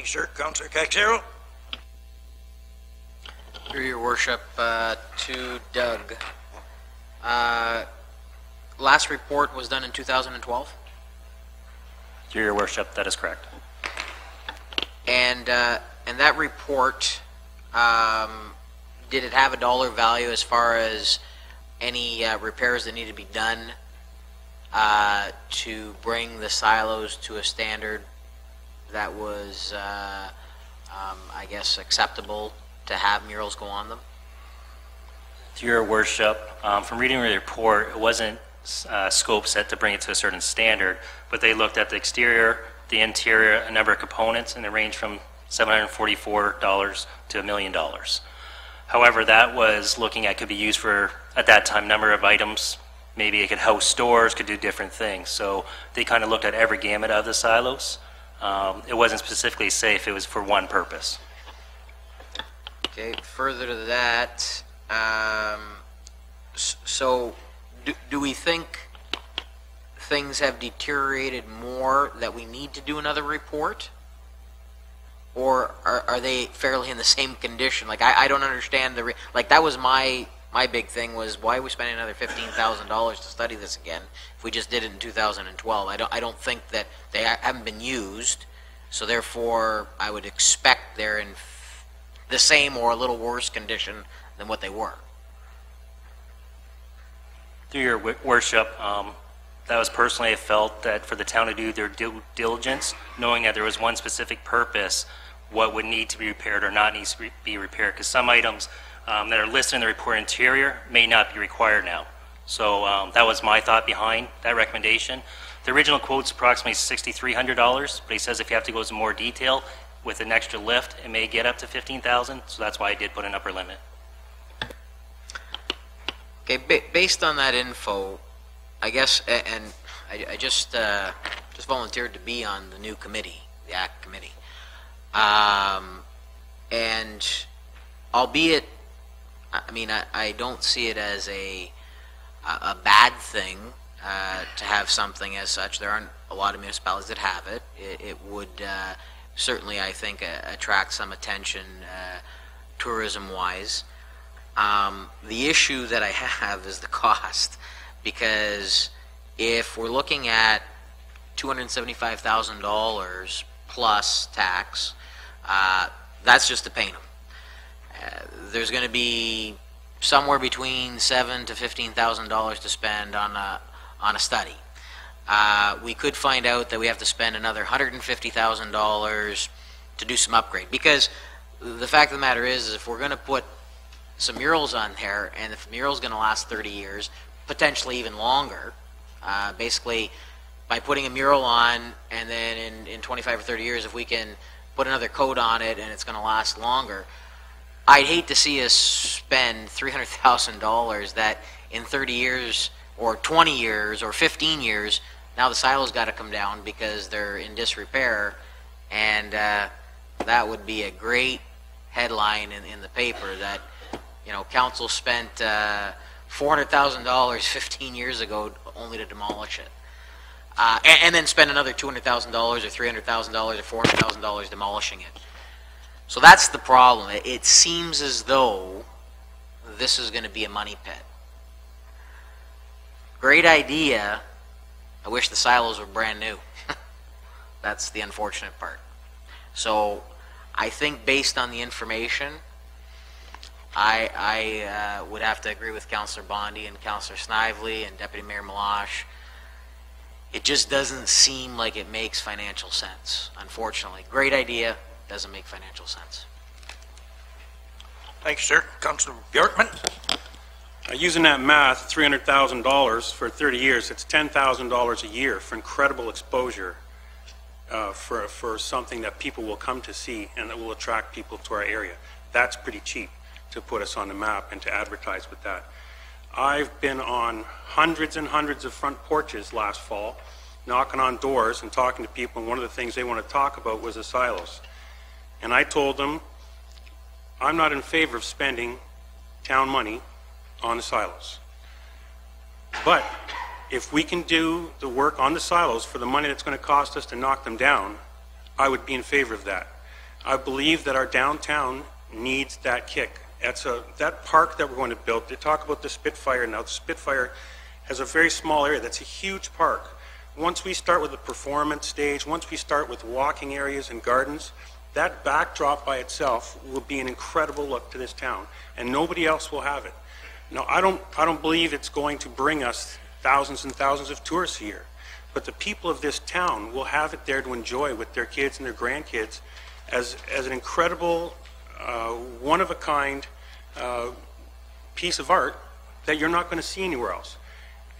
Thank you, sir. Councillor Caxero. Through your worship, to Doug. Last report was done in 2012? Through your worship, that is correct. And that report, did it have a dollar value as far as any repairs that need to be done to bring the silos to a standard that was, I guess, acceptable to have murals go on them? Through your worship, from reading the report, it wasn't scope set to bring it to a certain standard, but they looked at the exterior, the interior, a number of components, and they range from $744 to $1 million. However, that was looking at could be used for, at that time, number of items. Maybe it could house stores, could do different things. So they kind of looked at every gamut of the silos. It wasn't specifically safe, it was for one purpose. Okay, further to that, so do we think things have deteriorated more that we need to do another report? Or are they fairly in the same condition? Like, I don't understand like, that was my big thing was, why are we spending another $15,000 to study this again if we just did it in 2012? I don't think that they haven't been used, so therefore I would expect they're in the same or a little worse condition than what they were. Through your worship, that was personally I felt that for the town to do their due diligence, knowing that there was one specific purpose, what would need to be repaired or not need to be repaired, because some items that are listed in the report interior may not be required now. So that was my thought behind that recommendation. The original quote's approximately $6,300, but he says if you have to go into more detail with an extra lift, it may get up to $15,000. So that's why I did put an upper limit. Okay, based on that info, I guess, and I just volunteered to be on the new committee, the ACT committee, and albeit, I mean, I don't see it as a bad thing to have something as such. There aren't a lot of municipalities that have it. It would certainly, I think, attract some attention tourism-wise. The issue that I have is the cost, because if we're looking at $275,000 plus tax, that's just to paint them. There's going to be somewhere between $7,000 to $15,000 to spend on a study. We could find out that we have to spend another $150,000 to do some upgrade, because the fact of the matter is if we're going to put some murals on there, and if the mural's going to last 30 years, potentially even longer, basically by putting a mural on, and then in 25 or 30 years, if we can put another coat on it and it's going to last longer, I'd hate to see us spend $300,000 that in 30 years or 20 years or 15 years, now the silos got to come down because they're in disrepair, and that would be a great headline in the paper that, you know, council spent $400,000 15 years ago only to demolish it. And then spend another $200,000 or $300,000 or $400,000 demolishing it. So that's the problem. It seems as though this is going to be a money pit. Great idea. I wish the silos were brand new. That's the unfortunate part. So I think based on the information, I would have to agree with Councillor Bondi and Councillor Snively and Deputy Mayor Malash. It just doesn't seem like it makes financial sense, unfortunately. Great idea, doesn't make financial sense. Thank you, sir. Councillor Bjorkman. Using that math, $300,000 for 30 years, it's $10,000 a year for incredible exposure for something that people will come to see and that will attract people to our area. That's pretty cheap to put us on the map and to advertise with that. I've been on hundreds and hundreds of front porches last fall, knocking on doors and talking to people, and one of the things they want to talk about was the silos. And I told them, I'm not in favor of spending town money on the silos. But if we can do the work on the silos for the money that's going to cost us to knock them down, I would be in favor of that. I believe that our downtown needs that kick. That park that we're going to build, they talk about the Spitfire now. The Spitfire has a very small area. That's a huge park. Once we start with the performance stage, once we start with walking areas and gardens, that backdrop by itself will be an incredible look to this town, and nobody else will have it. Now, I don't believe it's going to bring us thousands and thousands of tourists a year, but the people of this town will have it there to enjoy with their kids and their grandkids as an incredible, one-of-a-kind piece of art that you're not going to see anywhere else.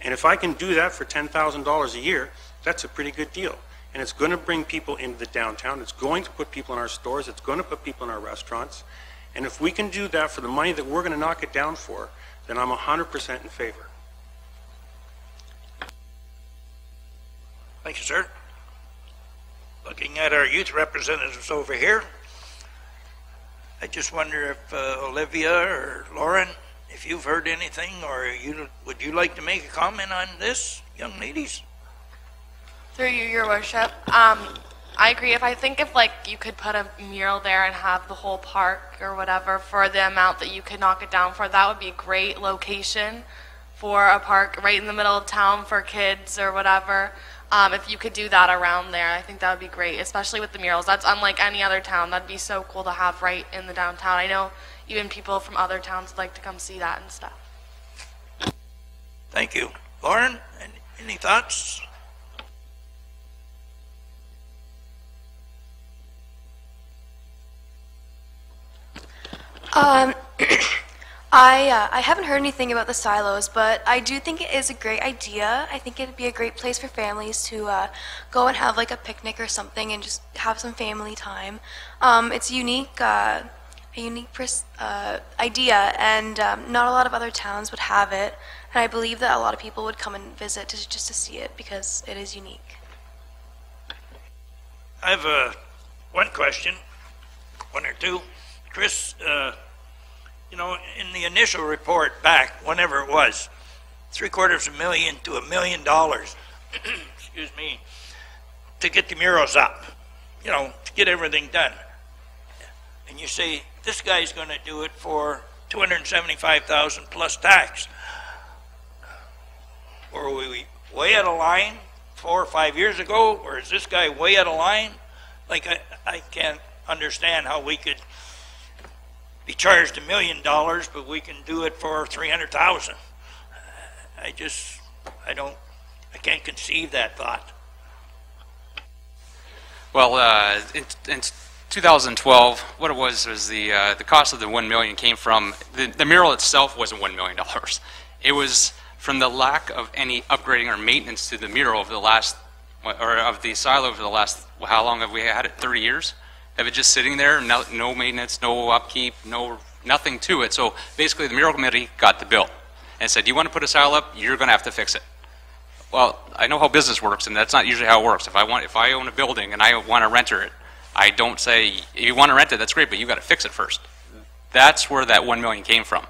And if I can do that for $10,000 a year, that's a pretty good deal. And it's going to bring people into the downtown. It's going to put people in our stores. It's going to put people in our restaurants. And if we can do that for the money that we're going to knock it down for, then I'm 100% in favor. Thank you, sir. Looking at our youth representatives over here, I just wonder if Olivia or Lauren, if you've heard anything, or would you like to make a comment on this, young ladies? Through you, your worship. I agree. If like you could put a mural there and have the whole park or whatever for the amount that you could knock it down for, that would be a great location for a park right in the middle of town for kids or whatever. If you could do that around there, I think that would be great, especially with the murals. That's unlike any other town. That'd be so cool to have right in the downtown. I know even people from other towns would like to come see that and stuff. Thank you. Lauren, any thoughts? I haven't heard anything about the silos, but I do think it is a great idea. I think it'd be a great place for families to go and have like a picnic or something and just have some family time. It's a unique idea, and not a lot of other towns would have it. And I believe that a lot of people would come and visit just to see it because it is unique. I have one question, one or two. Chris, you know, in the initial report back, whenever it was, $750,000 to $1 million, excuse me, to get the murals up, you know, to get everything done. And you say, this guy's going to do it for $275,000 plus tax. Were we way out of line 4 or 5 years ago, or is this guy way out of line? Like, I can't understand how we could be charged $1 million, but we can do it for $300,000. I can't conceive that thought. Well, in 2012, what it was the cost of the $1 million came from the mural itself wasn't $1 million. It was from the lack of any upgrading or maintenance to the mural over the last, or of the silo over the last, how long have we had it? 30 years. Of it just sitting there, no maintenance, no upkeep, nothing to it. So basically the mural committee got the bill and said, you want to put a silo up, you're going to have to fix it. Well, I know how business works, and that's not usually how it works. If I own a building and I want to renter it, I don't say, if you want to rent it, that's great, but you got to fix it first. That's where that $1 million came from.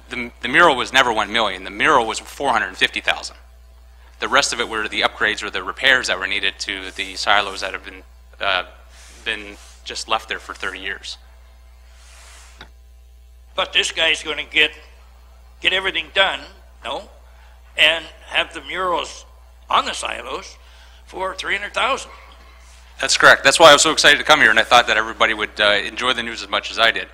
The mural was never $1 million. The mural was $450,000. The rest of it were the upgrades or the repairs that were needed to the silos that have been just left there for 30 years. But this guy's going to get everything done, no, and have the murals on the silos for $300,000. That's correct. That's why I was so excited to come here, and I thought that everybody would enjoy the news as much as I did.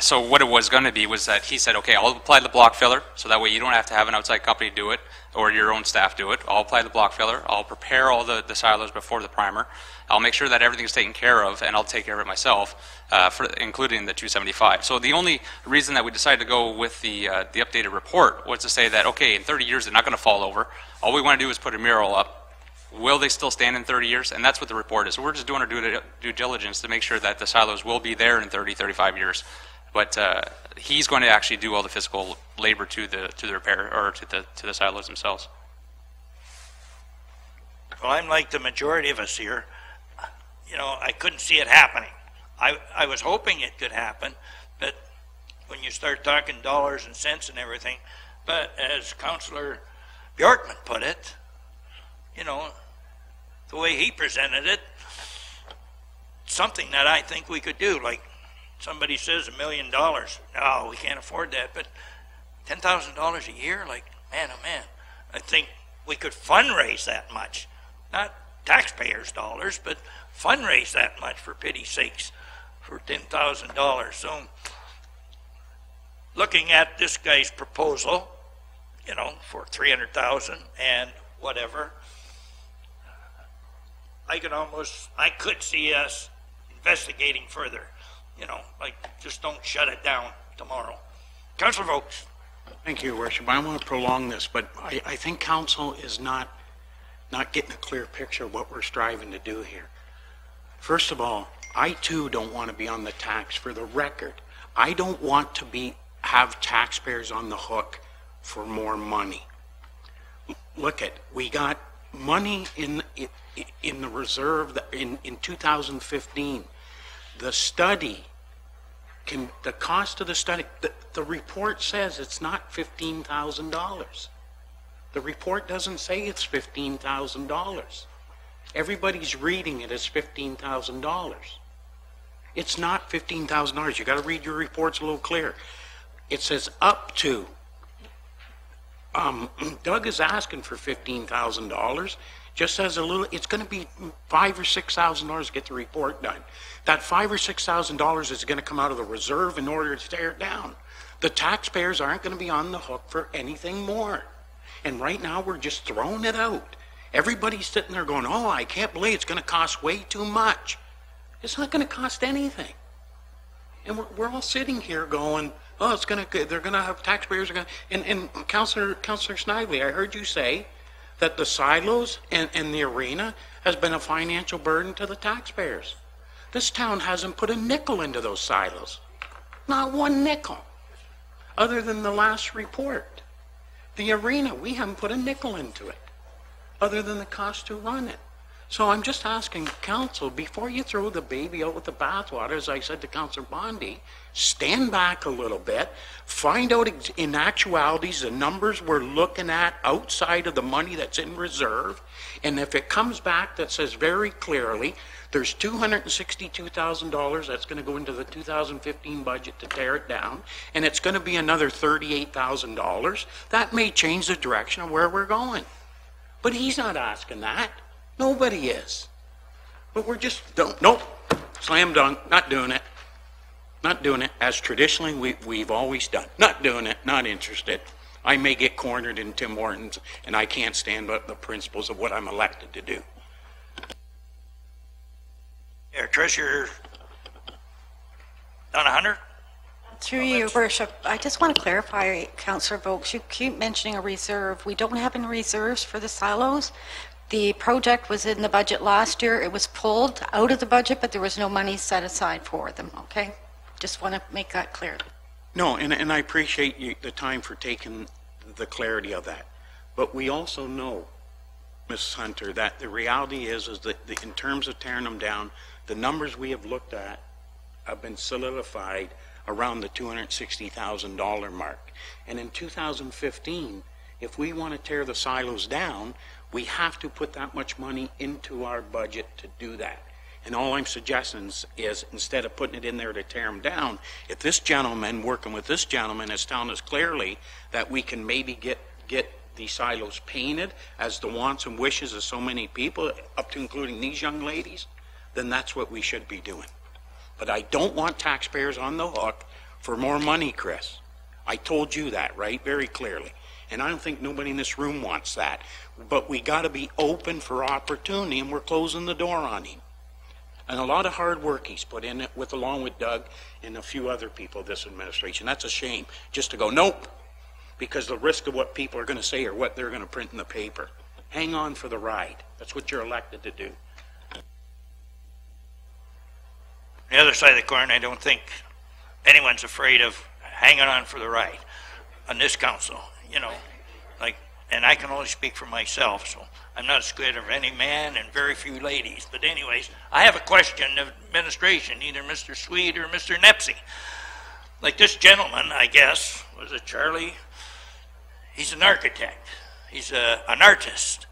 So what it was going to be was that he said, okay, I'll apply the block filler, so that way you don't have to have an outside company do it, or your own staff do it. I'll apply the block filler. I'll prepare all the silos before the primer. I'll make sure that everything's taken care of, and I'll take care of it myself, including the 275. So the only reason that we decided to go with the updated report was to say that, okay, in 30 years they're not going to fall over. All we want to do is put a mural up. Will they still stand in 30 years? And that's what the report is. So we're just doing our due diligence to make sure that the silos will be there in 30, 35 years. But he's going to actually do all the physical labor to the repair, or to the silos themselves. Well, I'm like the majority of us here. You know, I couldn't see it happening. I was hoping it could happen, but when you start talking dollars and cents and everything, but as Councillor Bjorkman put it, you know, the way he presented it, something that I think we could do. Like somebody says $1 million. No, we can't afford that. But $10,000 a year, like, man, oh man, I think we could fundraise that much. Not taxpayers' dollars, but fundraise that much, for pity's sakes, for $10,000. So looking at this guy's proposal, you know, for $300,000 and whatever, I could see us investigating further, you know, like just don't shut it down tomorrow. Councillor Vokes. Thank you, Your Worship. I don't want to prolong this, but I think council is not getting a clear picture of what we're striving to do here. First of all, I too don't want to be on the tax. For the record, I don't want to have taxpayers on the hook for more money. Look at, we got money in the reserve in 2015. The study, the cost of the study, the report says it's not $15,000. The report doesn't say it's $15,000. Everybody's reading it as $15,000. It's not $15,000. You got to read your reports a little clear. It says up to. Doug is asking for $15,000. Just says a little. It's going to be $5,000 or $6,000 to get the report done. That $5,000 or $6,000 is going to come out of the reserve in order to tear it down. The taxpayers aren't going to be on the hook for anything more. And right now we're just throwing it out. Everybody's sitting there going, oh, I can't believe it's going to cost way too much. It's not going to cost anything. And we're all sitting here going, oh, they're going to have taxpayers are going to, and Councillor Snively, I heard you say that the silos and the arena has been a financial burden to the taxpayers. This town hasn't put a nickel into those silos. Not one nickel, other than the last report. The arena, we haven't put a nickel into it, other than the cost to run it. So I'm just asking council, before you throw the baby out with the bathwater, as I said to Councillor Bondi, stand back a little bit, find out in actualities the numbers we're looking at outside of the money that's in reserve, and if it comes back that says very clearly there's $262,000 that's going to go into the 2015 budget to tear it down, and it's going to be another $38,000, that may change the direction of where we're going. But he's not asking that. Nobody is. But we're just, nope, slam dunk, not doing it. Not doing it, as traditionally we've always done. Not doing it, not interested. I may get cornered in Tim Hortons, and I can't stand up the principles of what I'm elected to do. Yeah, Trish, you're down 100? Through you, Your Worship, I just want to clarify, Councillor Vokes, you keep mentioning a reserve. We don't have any reserves for the silos. The project was in the budget last year. It was pulled out of the budget, but there was no money set aside for them, okay? Just want to make that clear. No, and I appreciate the time for taking the clarity of that. But we also know, Mrs. Hunter, that the reality is that in terms of tearing them down, the numbers we have looked at have been solidified around the $260,000 mark. And in 2015, if we want to tear the silos down, we have to put that much money into our budget to do that. And all I'm suggesting is instead of putting it in there to tear them down, if this gentleman, working with this gentleman, is telling us clearly that we can maybe get these silos painted as the wants and wishes of so many people, up to including these young ladies, then that's what we should be doing. But I don't want taxpayers on the hook for more money, Chris. I told you that, right? Very clearly. And I don't think nobody in this room wants that. But we got to be open for opportunity, and we're closing the door on him. And a lot of hard work he's put in it, along with Doug and a few other people of this administration. That's a shame, just to go, nope, because the risk of what people are going to say or what they're going to print in the paper. Hang on for the ride. That's what you're elected to do. The other side of the coin, I don't think anyone's afraid of hanging on for the ride on this council, you know, like, and I can only speak for myself, so I'm not scared of any man and very few ladies. But anyways, I have a question of administration, either Mr. Sweet or Mr. Nepsey. Like this gentleman, I guess, was it Charlie? He's an architect. He's an artist.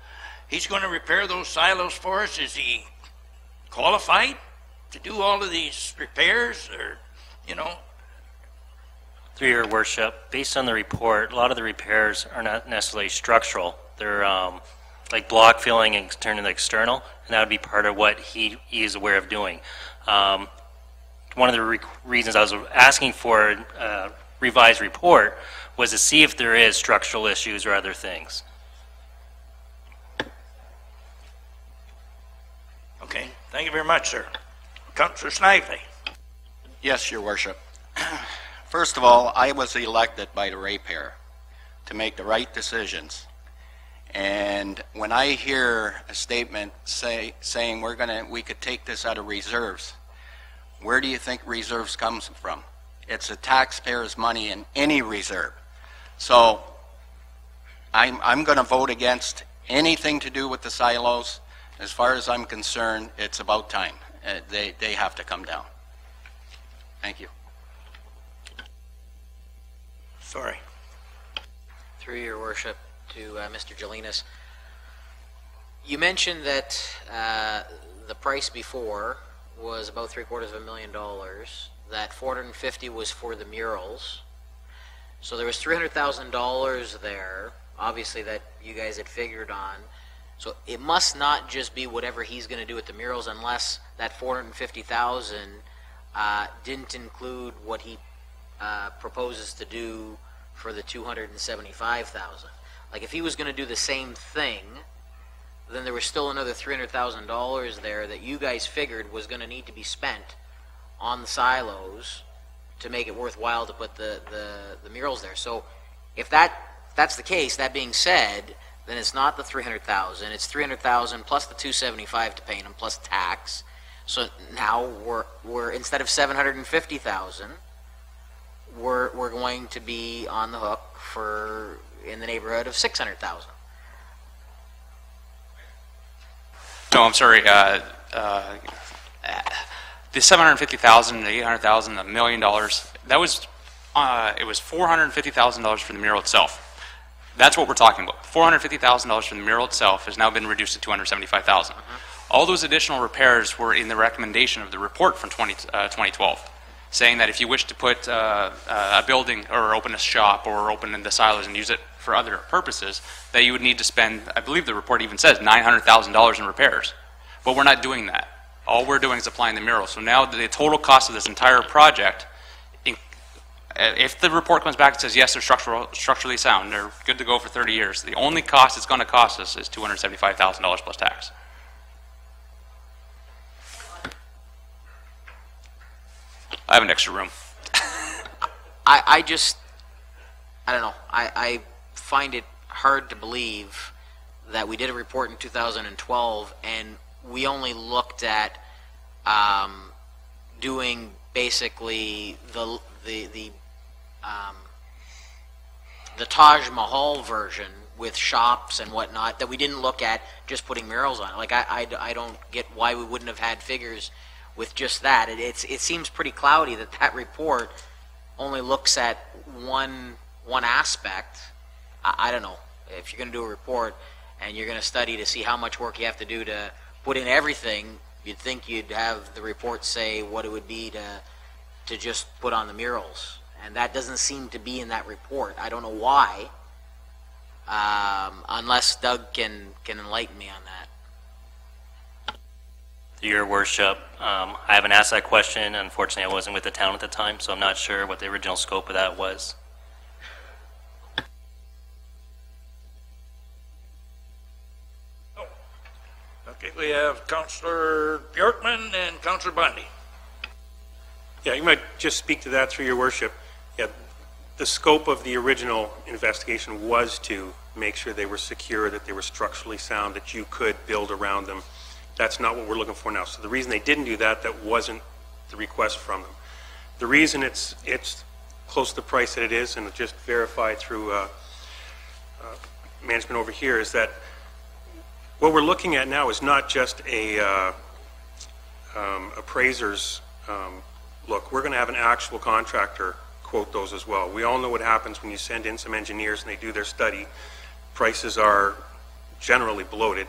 He's going to repair those silos for us. Is he qualified to do all of these repairs, or, you know? Through your worship, based on the report, a lot of the repairs are not necessarily structural. They're like block filling and turning the external, and that would be part of what he is aware of doing. One of the reasons I was asking for a revised report was to see if there is structural issues or other things. Okay, thank you very much, sir. Councillor Snively. Yes, Your Worship. First of all, I was elected by the ratepayer to make the right decisions. And when I hear a statement saying we could take this out of reserves, where do you think reserves comes from? It's the taxpayers' money in any reserve. So I'm going to vote against anything to do with the silos. As far as I'm concerned, it's about time. They have to come down. Thank you. Sorry. Through your worship to Mr. Jelinas, you mentioned that the price before was about $750,000, that $450,000 was for the murals. So there was $300,000 there, obviously, that you guys had figured on. So it must not just be whatever he's going to do with the murals, unless that $450,000 didn't include what he proposes to do for the $275,000. Like, if he was going to do the same thing, then there was still another $300,000 there that you guys figured was going to need to be spent on the silos to make it worthwhile to put the murals there. So if that's the case, that being said, then it's not the $300,000, it's $300,000 plus the $275,000 to pay them plus tax. So now we're instead of $750,000, we're going to be on the hook for in the neighborhood of $600,000. No, I'm sorry. The $750,000, the $800,000, the $1 million, that was it was $450,000 for the mural itself. That's what we're talking about. $450,000 for the mural itself has now been reduced to $275,000. All those additional repairs were in the recommendation of the report from 2012, saying that if you wish to put a building or open a shop or open in the silos and use it for other purposes, that you would need to spend, I believe the report even says, $900,000 in repairs. But we're not doing that. All we're doing is applying the mural. So now the total cost of this entire project, if the report comes back and says, yes, they're structurally sound, they're good to go for 30 years, the only cost it's going to cost us is $275,000 plus tax. I have an extra room. I don't know. I find it hard to believe that we did a report in 2012 and we only looked at doing basically the Taj Mahal version with shops and whatnot, that we didn't look at just putting murals on it. Like, I don't get why we wouldn't have had figures with just that. It seems pretty cloudy that report only looks at one aspect. I don't know. If you're going to do a report and you're going to study to see how much work you have to do to put in everything, you'd think you'd have the report say what it would be to just put on the murals. And that doesn't seem to be in that report. I don't know why, unless Doug can enlighten me on that. Your Worship, I haven't asked that question. Unfortunately, I wasn't with the town at the time, so I'm not sure what the original scope of that was. Okay, we have Councillor Bjorkman and Councillor Bundy. Yeah, you might just speak to that through your worship. Yeah, the scope of the original investigation was to make sure they were secure, that they were structurally sound, that you could build around them. That's not what we're looking for now. So the reason they didn't do that, that wasn't the request from them. The reason it's close to the price that it is, and just verified through management over here, is that what we're looking at now is not just a appraiser's look. We're going to have an actual contractor quote those as well. We all know what happens when you send in some engineers and they do their study. Prices are generally bloated,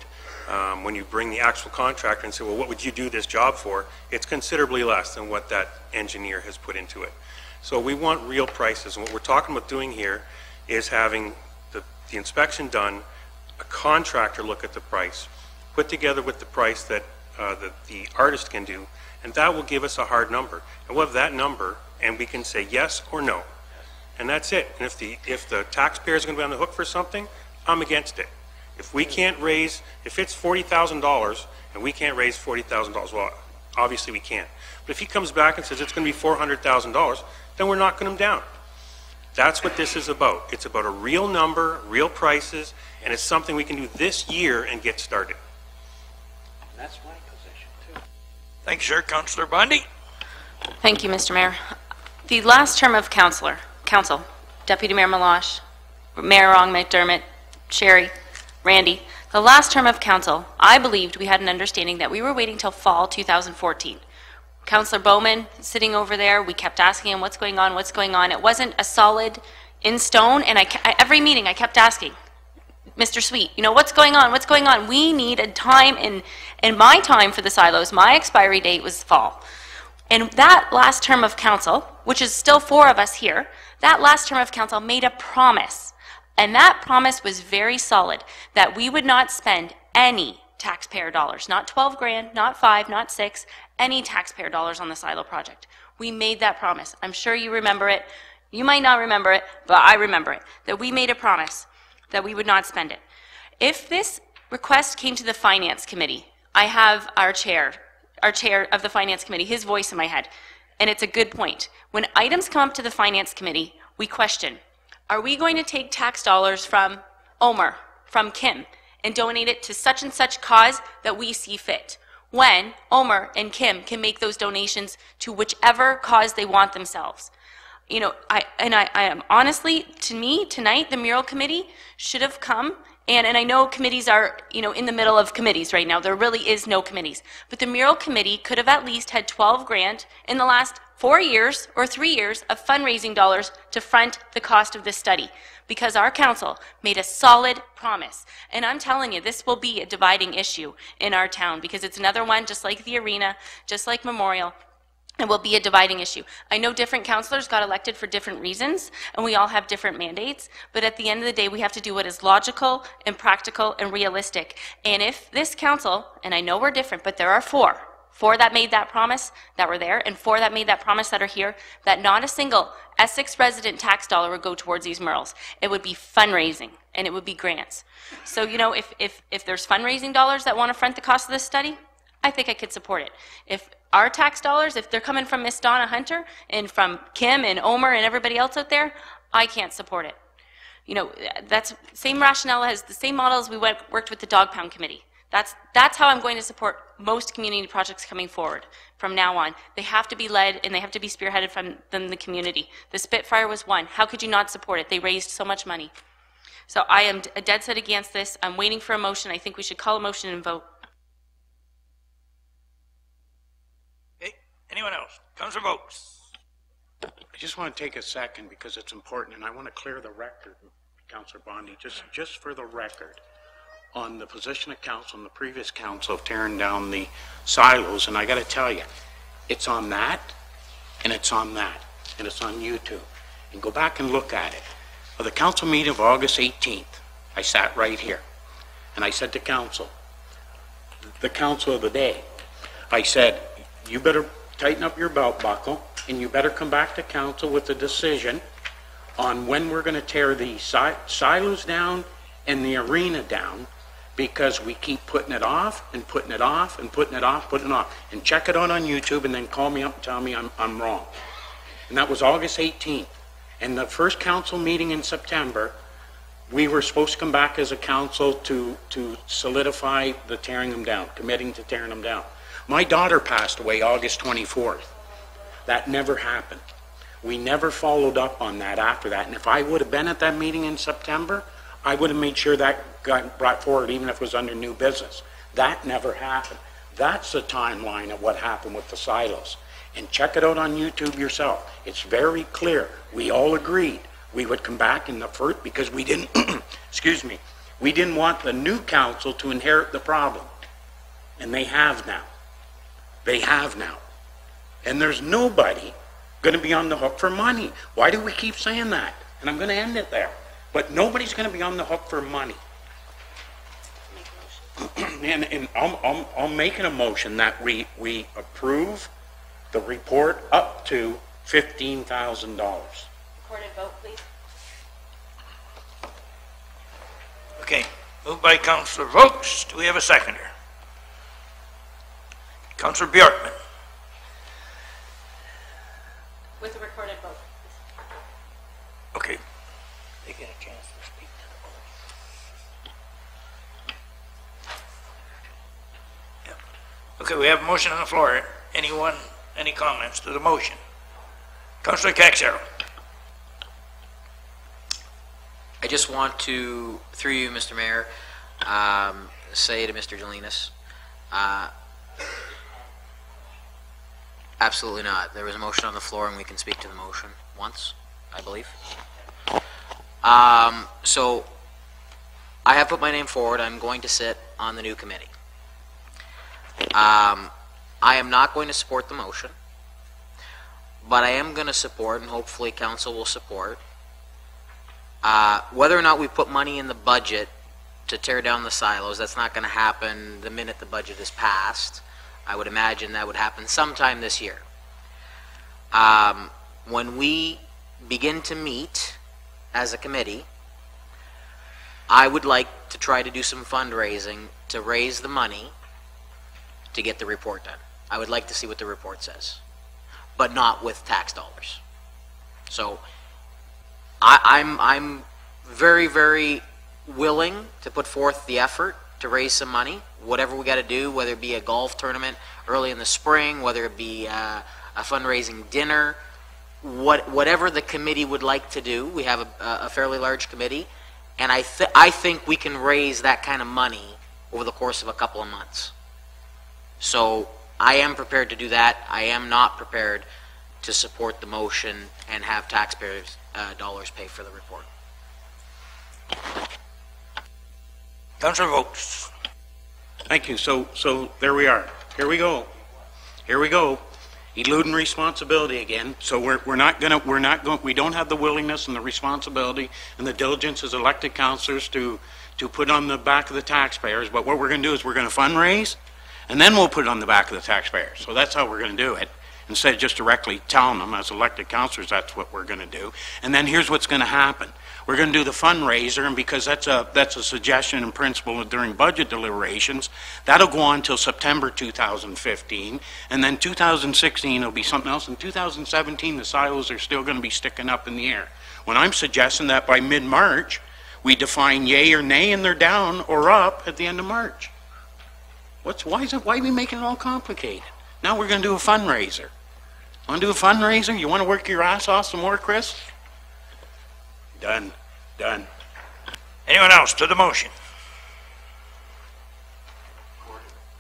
When you bring the actual contractor and say, well, what would you do this job for? It's considerably less than what that engineer has put into it. So we want real prices, and what we're talking about doing here is having the inspection done, a contractor look at the price, put together with the price that the artist can do, and that will give us a hard number. And we'll have that number, and we can say yes or no. And that's it. And if the taxpayer is going to be on the hook for something, I'm against it. If we can't raise, if it's $40,000 and we can't raise $40,000, well, obviously we can't. But if he comes back and says it's going to be $400,000, then we're knocking him down. That's what this is about. It's about a real number, real prices, and it's something we can do this year and get started. That's my position, too. Thank you, sir. Councillor Bundy? Thank you, Mr. Mayor. The last term of council, Deputy Mayor Meloche, Mayor Rong McDermott, Sherry, Randy, the last term of council, I believed we had an understanding that we were waiting till fall 2014. Councillor Bowman sitting over there, we kept asking him what's going on, what's going on. It wasn't a solid in stone, and every meeting I kept asking, Mr. Sweet, you know, what's going on, what's going on? We need a time, and my time for the silos, my expiry date was fall. And that last term of council, which is still 4 of us here, that last term of council made a promise. And that promise was very solid, that we would not spend any taxpayer dollars, not 12 grand, not 5, not 6, any taxpayer dollars on the silo project. We made that promise. I'm sure you remember it. You might not remember it, but I remember it, that we made a promise that we would not spend it. If this request came to the Finance Committee, I have our chair of the Finance Committee, his voice in my head, and it's a good point. When items come up to the Finance Committee, we question, are we going to take tax dollars from Omer, from Kim, and donate it to such and such cause that we see fit? When Omer and Kim can make those donations to whichever cause they want themselves. You know, I am honestly, to me, tonight, the mural committee should have come, and I know committees are, you know, in the middle of committees right now. There really is no committees. But the mural committee could have at least had 12 grand in the last 4 years or 3 years of fundraising dollars to front the cost of this study, because our council made a solid promise. And I'm telling you, this will be a dividing issue in our town, because it's another one, just like the arena, just like Memorial. It will be a dividing issue. I know different councillors got elected for different reasons, and we all have different mandates, but at the end of the day, we have to do what is logical and practical and realistic. And if this council, and I know we're different, but there are 4 that made that promise that were there, and 4 that made that promise that are here, that not a single Essex resident tax dollar would go towards these murals. It would be fundraising, and it would be grants. So, you know, if there's fundraising dollars that want to front the cost of this study, I think I could support it. If our tax dollars, if they're coming from Miss Donna Hunter and from Kim and Omer and everybody else out there, I can't support it. You know, that's same rationale as the same model as we worked with the Dog Pound Committee. That's how I'm going to support most community projects coming forward from now on. They have to be led and they have to be spearheaded from the community. The Spitfire was one. How could you not support it? They raised so much money. So I am dead set against this. I'm waiting for a motion. I think we should call a motion and vote. Okay. Anyone else? Councillor Vokes. I just want to take a second because it's important, and I want to clear the record, Councillor Bondi, just for the record, on the position of council and the previous council of tearing down the silos, and I got to tell you, it's on that, and it's on that, and it's on YouTube. And go back and look at it. At the council meeting of August 18th, I sat right here, and I said to council, the council of the day, I said, you better tighten up your belt buckle, and you better come back to council with a decision on when we're going to tear the silos down and the arena down, because we keep putting it off and putting it off and putting it off, putting it off. And check it out on YouTube and then call me up and tell me I'm wrong. And that was August 18th. And the first council meeting in September, we were supposed to come back as a council to solidify the tearing them down, committing to tearing them down. My daughter passed away August 24th. That never happened. We never followed up on that after that. And if I would have been at that meeting in September, I would have made sure that got brought forward, even if it was under new business. That never happened. That's the timeline of what happened with the silos. And check it out on YouTube yourself. It's very clear. We all agreed we would come back in the first, because we didn't, excuse me, We didn't want the new council to inherit the problem. And they have now. They have now. And there's nobody going to be on the hook for money. Why do we keep saying that? And I'm going to end it there. But nobody's going to be on the hook for money. And I'm making a motion that we approve the report up to $15,000. Recorded vote, please. Okay, moved by Councillor Vokes. Do we have a seconder? Councillor Bjorkman. With a recorded vote. Okay. They get a chance to speak to the vote. Yep. Okay, we have a motion on the floor. Anyone, any comments to the motion? Councillor Caxaro. I just want to, through you, Mr. Mayor, say to Mr. Jelinas, absolutely not. There was a motion on the floor, and we can speak to the motion once, I believe. So I have put my name forward. I'm going to sit on the new committee. I am not going to support the motion, but I am going to support, and hopefully council will support, whether or not we put money in the budget to tear down the silos. That's not going to happen the minute the budget is passed. I would imagine that would happen sometime this year. When we begin to meet as a committee, I would like to try to do some fundraising to raise the money to get the report done. I would like to see what the report says, but not with tax dollars. So I'm very, very willing to put forth the effort to raise some money, whatever we got to do, whether it be a golf tournament early in the spring, whether it be a fundraising dinner, whatever the committee would like to do. We have a fairly large committee, and I think we can raise that kind of money over the course of a couple of months. So I am prepared to do that. I am not prepared to support the motion and have taxpayers' dollars pay for the report. Councillor Vokes. Thank you. So there we are. Here we go. Here we go. Eluding responsibility again. So we don't have the willingness and the responsibility and the diligence as elected councillors to put on the back of the taxpayers. But what we're going to do is we're going to fundraise, and then we'll put it on the back of the taxpayers. So that's how we're going to do it. Instead of just directly telling them as elected councillors that's what we're going to do. And then here's what's going to happen. We're going to do the fundraiser, and because that's a suggestion in principle during budget deliberations, that'll go on till September 2015, and then 2016 will be something else. In 2017, the silos are still going to be sticking up in the air. When I'm suggesting that by mid-March, we define yay or nay, and they're down or up at the end of March. Why are we making it all complicated? Now we're going to do a fundraiser. Want to do a fundraiser? You want to work your ass off some more, Chris? Done. Done. Anyone else to the motion?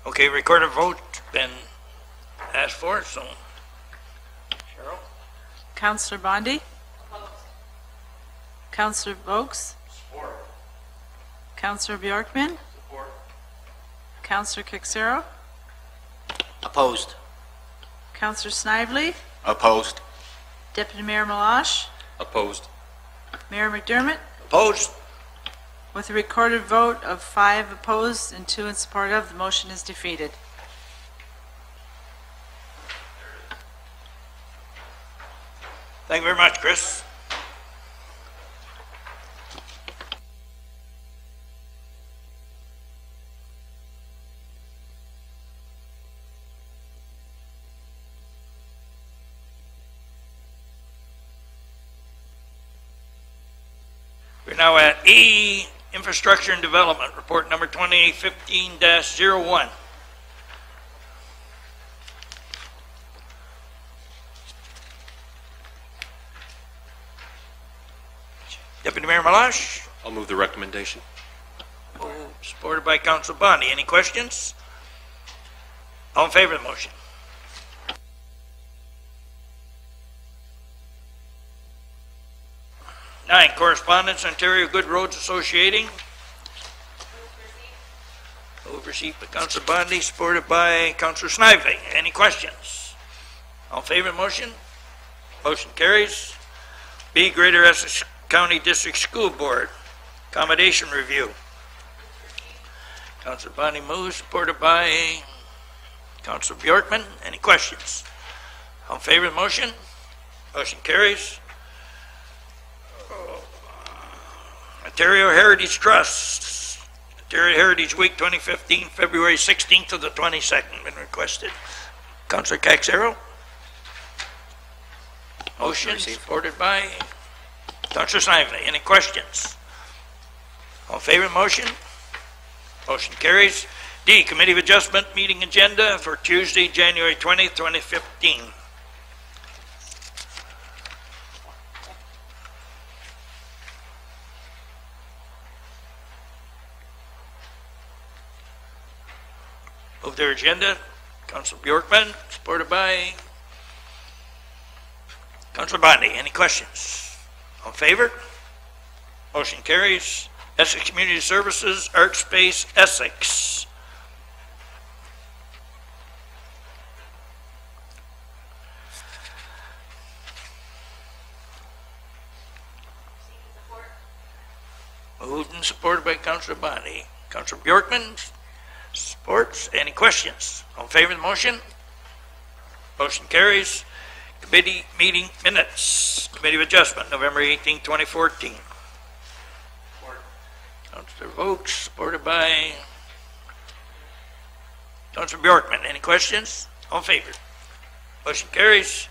Okay, recorded vote been asked for, so. Cheryl? Councillor Bondi? Councillor Vokes? Support. Councillor Bjorkman? Support. Councillor Caxaro? Opposed. Councillor Snively? Opposed. Deputy Mayor Malash? Opposed. Mayor McDermott? Opposed? With a recorded vote of 5 opposed and 2 in support of, the motion is defeated. Thank you very much, Chris. We're now at E, Infrastructure and Development, report number 2015-01. Deputy Mayor Malash. I'll move the recommendation. Supported by Council Bondi. Any questions? All in favor of the motion? Nine, correspondence, Ontario Good Roads Associating. received by Councillor Bondi, supported by Councillor Snively. Any questions? All in favor of the motion? Motion carries. B, Greater Essex County District School Board, accommodation review. Councillor Bondi moves, supported by Councillor Bjorkman. Any questions? All in favor of the motion? Motion carries. Ontario Heritage Trust, Ontario Heritage Week 2015, February 16th to the 22nd, been requested. Councillor Caxero. Motion supported by Councillor Snively. Any questions? All in favor of the motion? Motion carries. D, Committee of Adjustment meeting agenda for Tuesday, January 20th, 2015. Move their agenda. Councillor Bjorkman, supported by Councillor Bondi. Any questions? All in favor? Motion carries. Essex Community Services, Art Space, Essex. Moved and supported by Councillor Bondi. Councillor Bjorkman supports. Any questions? All in favor of the motion? Motion carries. Committee meeting minutes. Committee of Adjustment, November 18, 2014. Councillor Vokes, supported by Councillor Bjorkman. Any questions? All in favor? Motion carries.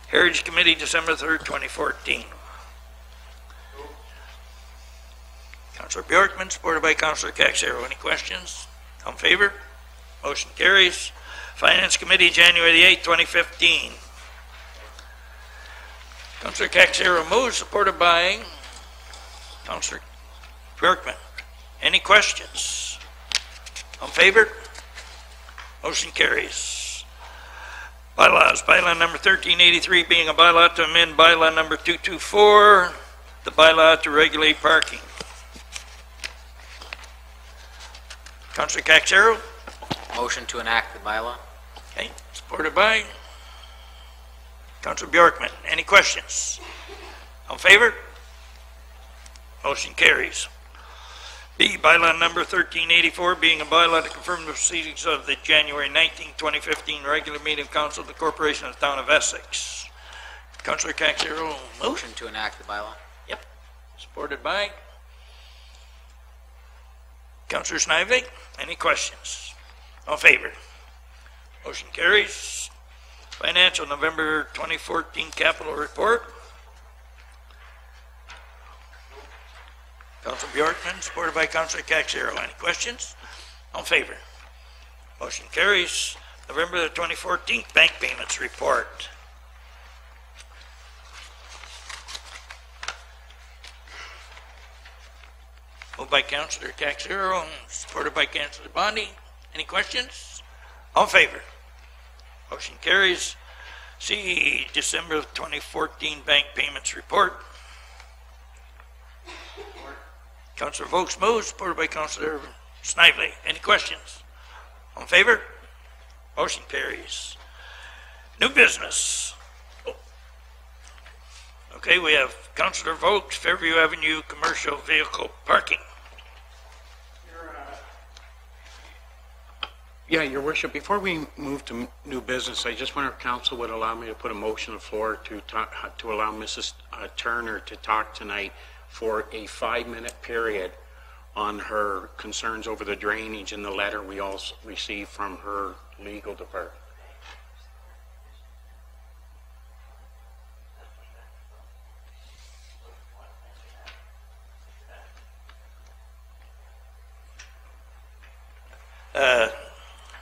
Heritage Committee, December 3rd, 2014. Councillor Bjorkman, supported by Councillor Caxero. Any questions? All in favor? Motion carries. Finance Committee, January the 8th, 2015. Councillor Caxero moves, supported by Councillor Bjorkman. Any questions? All in favor? Motion carries. Bylaws. Bylaw number 1383 being a bylaw to amend bylaw number 224, the bylaw to regulate parking. Councillor Caxero. Motion to enact the bylaw. Okay, supported by Councillor Bjorkman. Any questions? All in favor? Motion carries. B, bylaw number 1384 being a bylaw to confirm the proceedings of the January 19, 2015 regular meeting of Council of the Corporation of the Town of Essex. Councillor Caxero. Motion to enact the bylaw. Yep. Supported by Councillor Snively. Any questions? All in favor? Motion carries. Financial November 2014 Capital Report. Councillor Bjorkman, supported by Councillor Caxero. Any questions? All in favor? Motion carries. November the 2014 Bank Payments Report. Moved by Councillor Caxero and supported by Councillor Bondi. Any questions? All in favor? Motion carries. C, December 2014 Bank Payments Report. Councillor Vokes moves, supported by Councillor Snively. Any questions? All in favor? Motion carries. New business. Okay, we have Councillor Vokes, Fairview Avenue Commercial Vehicle Parking. Yeah, Your Worship, before we move to new business, I just wonder if council would allow me to put a motion on the floor to allow Mrs. Turner to talk tonight for a 5-minute period on her concerns over the drainage and the letter we all received from her legal department.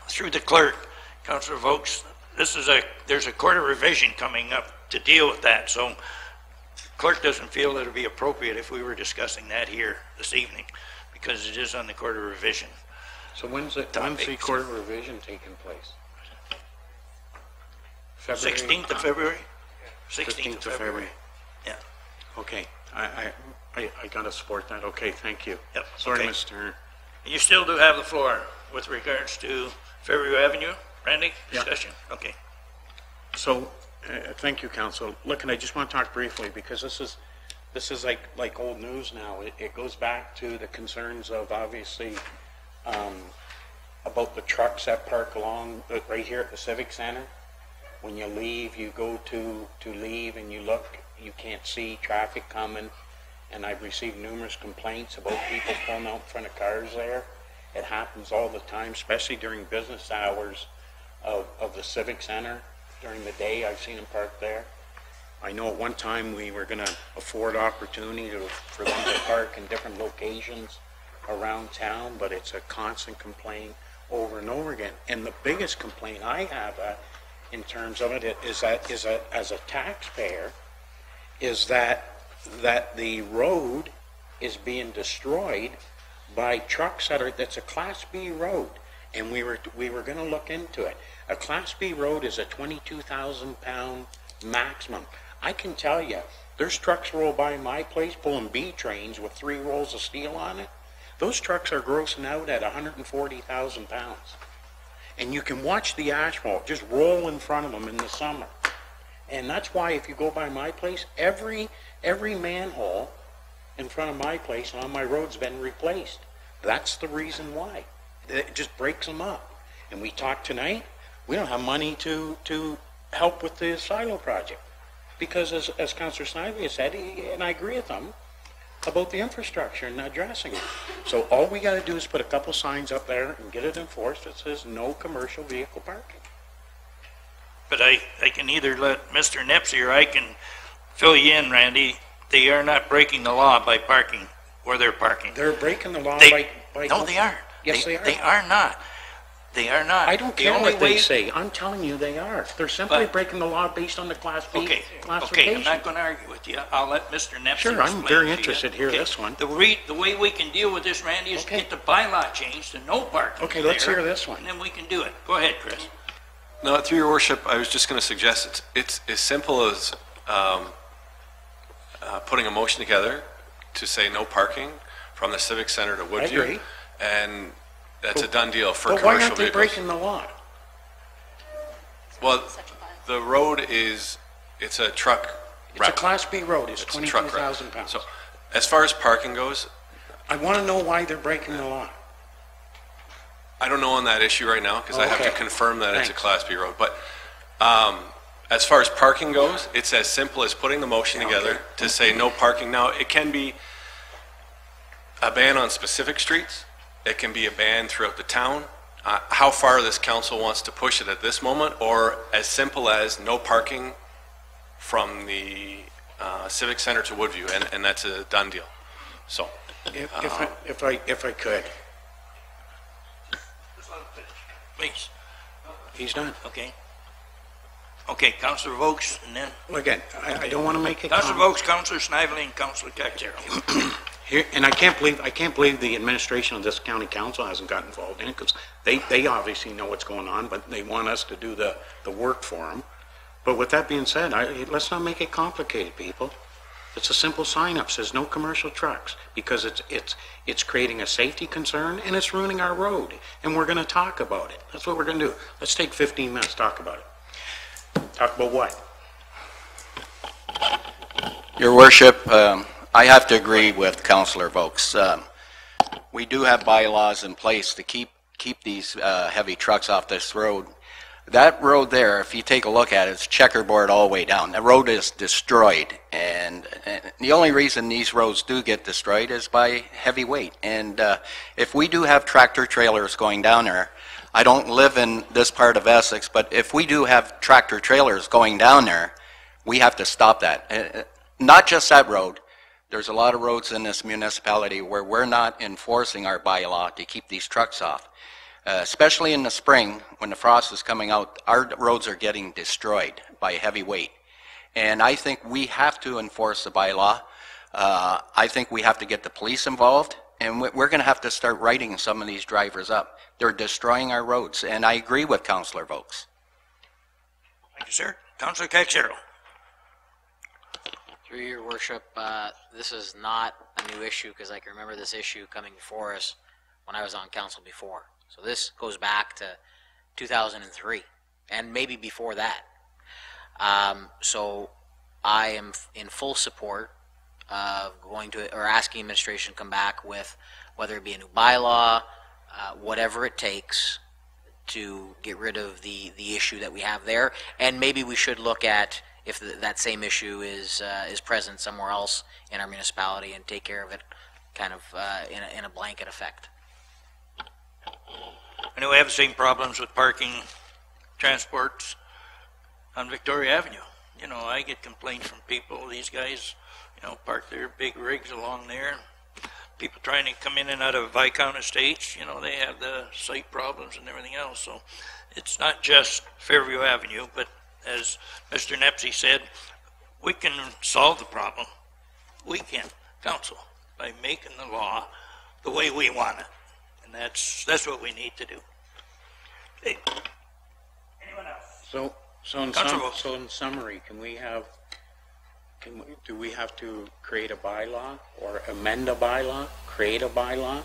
Through the clerk, Councillor Vokes, there's a court of revision coming up to deal with that, so clerk doesn't feel it would be appropriate if we were discussing that here this evening, because it is on the court of revision. So when's the court of revision taking place? February? 16th of February? 16th of February. Yeah. Okay, I gotta support that. Okay, thank you. Yep. Sorry, Okay. Mr. Turner. You still do have the floor with regards to Fairview Avenue. Randy, Yeah. discussion? Okay. So, thank you, Council. Look, and I just want to talk briefly, because this is like old news now. It goes back to the concerns of, obviously, about the trucks that park along, right here at the Civic Center. When you leave, you go to leave and you look, you can't see traffic coming. And I've received numerous complaints about people pulling out in front of cars there. It happens all the time, especially during business hours of the Civic Center. During the day, I've seen them park there. I know at one time we were going to afford opportunity for them to park in different locations around town, but it's a constant complaint over and over again. And the biggest complaint I have in terms of it is that as a taxpayer, is that the road is being destroyed by trucks that's a Class B road, and we were going to look into it. A Class B road is a 22,000 pound maximum. I can tell you, there's trucks roll by my place pulling B trains with 3 rolls of steel on it. Those trucks are grossing out at 140,000 pounds. And you can watch the asphalt just roll in front of them in the summer. And that's why if you go by my place, every manhole in front of my place on my road's been replaced. That's the reason why. It just breaks them up. And we talked tonight, we don't have money to help with the silo project. Because as Councillor Snively said, and I agree with him, about the infrastructure and addressing it. So all we got to do is put a couple signs up there and get it enforced that says no commercial vehicle parking. But I can either let Mr. Nipsey or I can fill you in, Randy. They are not breaking the law by parking where they're parking. They're breaking the law by... No, they aren't. Yes, they are. They are not. They are not. I don't care what they say. I'm telling you they are. They're simply breaking the law based on the Class B classification. Okay, I'm not going to argue with you. I'll let Mr. Nipsey Sure, I'm explain very to interested to hear this one. The way we can deal with this, Randy, is to get the bylaw changed to no parking. Okay, let's there, hear this one. And then we can do it. Go ahead, Chris. No, through your worship, I was just going to suggest it's as simple as putting a motion together to say no parking from the Civic Center to Woodview. I agree. And that's a done deal for but commercial why aren't they vehicles. breaking the law? Well, the road it's a truck It's route. a Class B road. It's a truck route. 22,000 pounds. So, as far as parking goes, I want to know why they're breaking the law. I don't know on that issue right now because I have to Okay. confirm that it's a Thanks. Class B road. But as far as parking goes, it's as simple as putting the motion together to say no parking. Now, it can be a ban on specific streets. It can be a ban throughout the town. How far this council wants to push it at this moment, or as simple as no parking from the Civic Center to Woodview, and that's a done deal. So, If I could. Please. He's done. Okay. Okay, Councillor Vokes, and then... Well, again, I don't want to make it... Councillor Vokes, Councillor Snively, and Councillor Cacciaro. Here, and I can't believe the administration of this county council hasn't got involved in it, because they obviously know what's going on, but they want us to do the work for them. But with that being said, let's not make it complicated, people. It's a simple sign-up, says no commercial trucks, because it's creating a safety concern, and it's ruining our road, and we're going to talk about it. That's what we're going to do. Let's take 15 minutes, talk about it. Talk about what? Your Worship, I have to agree with Councillor Vokes. We do have bylaws in place to keep these heavy trucks off this road. That road there, if you take a look at it, it's checkerboard all the way down. The road is destroyed, and the only reason these roads do get destroyed is by heavy weight. And if we do have tractor trailers going down there, I don't live in this part of Essex, but if we do have tractor trailers going down there, we have to stop that. Not just that road. There's a lot of roads in this municipality where we're not enforcing our bylaw to keep these trucks off. Especially in the spring, when the frost is coming out, our roads are getting destroyed by heavy weight. And I think we have to enforce the bylaw. I think we have to get the police involved, and we're going to have to start writing some of these drivers up. They're destroying our roads, and I agree with Councillor Vokes. Thank you, sir. Councillor Cacciaro. Through your worship, this is not a new issue because I can remember this issue coming before us when I was on council before. So this goes back to 2003, and maybe before that. So I am in full support of going to, or asking administration to come back with whether it be a new bylaw, whatever it takes to get rid of the issue that we have there. And maybe we should look at if that same issue is present somewhere else in our municipality and take care of it kind of in a blanket effect. I know we have the same problems with parking transports on Victoria Avenue. You know, I get complaints from people, these guys, you know, park their big rigs along there. People trying to come in and out of Viscount Estates, you know, they have the site problems and everything else. So it's not just Fairview Avenue, but as Mr. Nepsey said, we can solve the problem. We can, council, by making the law the way we want it. And that's what we need to do. Okay. Anyone else? So in summary, do we have to create a bylaw or amend a bylaw, create a bylaw?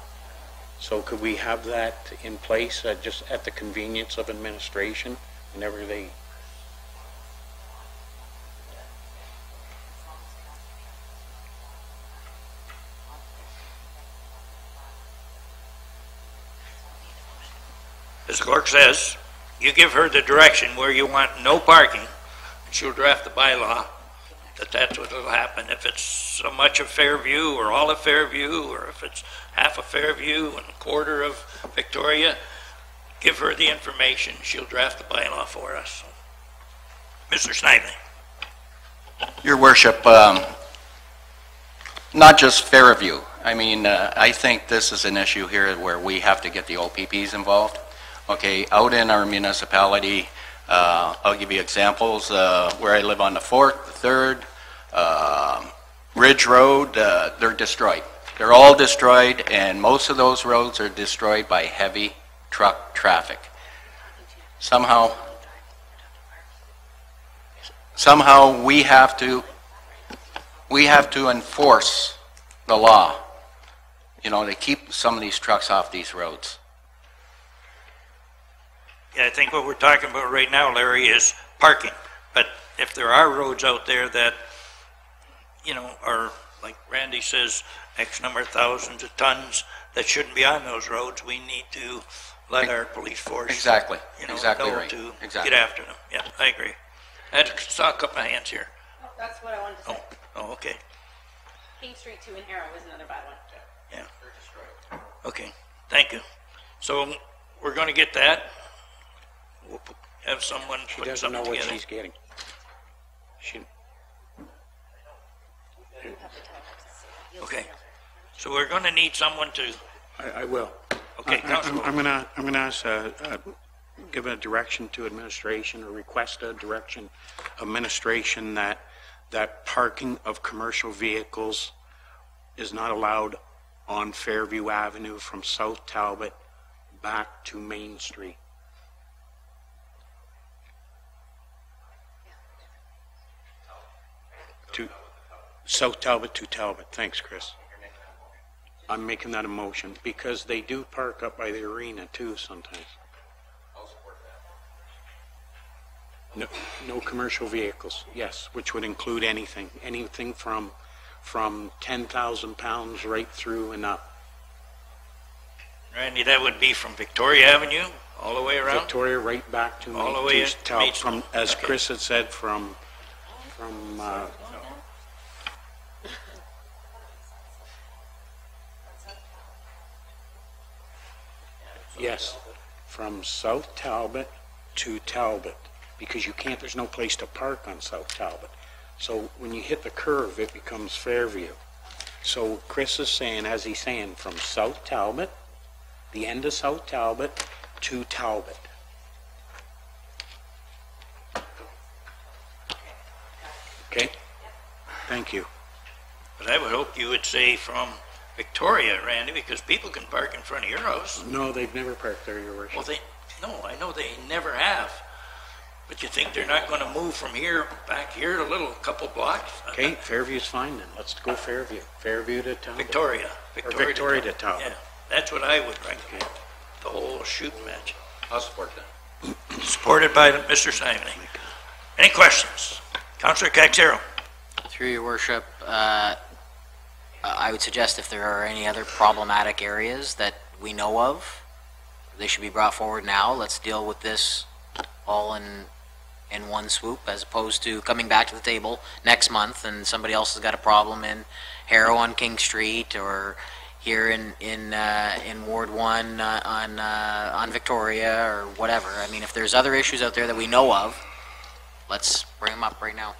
So could we have that in place just at the convenience of administration whenever they... As the clerk says, you give her the direction where you want no parking, and she'll draft the bylaw that's what will happen. If it's so much of Fairview or all of Fairview, or if it's half of Fairview and a quarter of Victoria, give her the information. She'll draft the bylaw for us. Mr. Snively. Your Worship, not just Fairview. I mean, I think this is an issue here where we have to get the OPPs involved. Okay, out in our municipality, I'll give you examples. Where I live on the 4th, the 3rd, Ridge Road, they're destroyed. They're all destroyed, and most of those roads are destroyed by heavy truck traffic. Somehow we have to enforce the law, you know, to keep some of these trucks off these roads. Yeah, I think what we're talking about right now, Larry, is parking. But if there are roads out there that, you know, are, like Randy says, X number of thousands of tons that shouldn't be on those roads, we need to let our police force, exactly, you know, exactly know right. to Exactly. get after them. Yeah, I agree. I saw a couple of hands here. Oh, that's what I wanted to say. Oh, okay. King Street 2 in Harrow is another bad one. Yeah. Okay, thank you. So we're going to get that. We'll have someone She put doesn't know something what together. she's getting. Okay. So we're going to need someone to. I will. Okay, Councilor. I'm gonna ask, give a direction to administration, or request a direction administration that parking of commercial vehicles is not allowed on Fairview Avenue from South Talbot back to Main Street. To South Talbot to Talbot. Thanks, Chris. I'm making that a motion because they do park up by the arena too sometimes. No commercial vehicles, yes, which would include anything from 10,000 pounds right through and up. Randy, that would be from Victoria Avenue all the way around? Victoria right back to all the way in Talbot, from, as okay. Chris had said, from yes, from South Talbot to Talbot, because you can't, there's no place to park on South Talbot. So when you hit the curve, it becomes Fairview. So Chris is saying, as he's saying, from South Talbot, the end of South Talbot to Talbot. Okay? Thank you. But I would hope you would say from Victoria, Randy, because people can park in front of your house. No, they've never parked there, Your Worship. Well, no, I know they never have. But you think they're not going to move from here, back here, a couple blocks? Okay, Fairview's fine then. Let's go Fairview. Fairview to Talbot. Victoria. Or Victoria to Talbot. Yeah, That's what I would recommend, the whole shooting match. I'll support that. Supported by Mr. Simon. Any questions? Councillor Caxero. Through your worship, I would suggest if there are any other problematic areas that we know of, they should be brought forward now. Let's deal with this all in one swoop, as opposed to coming back to the table next month and somebody else has got a problem in Harrow on King Street, or here in Ward 1 on Victoria, or whatever. I mean, if there's other issues out there that we know of, let's bring them up right now.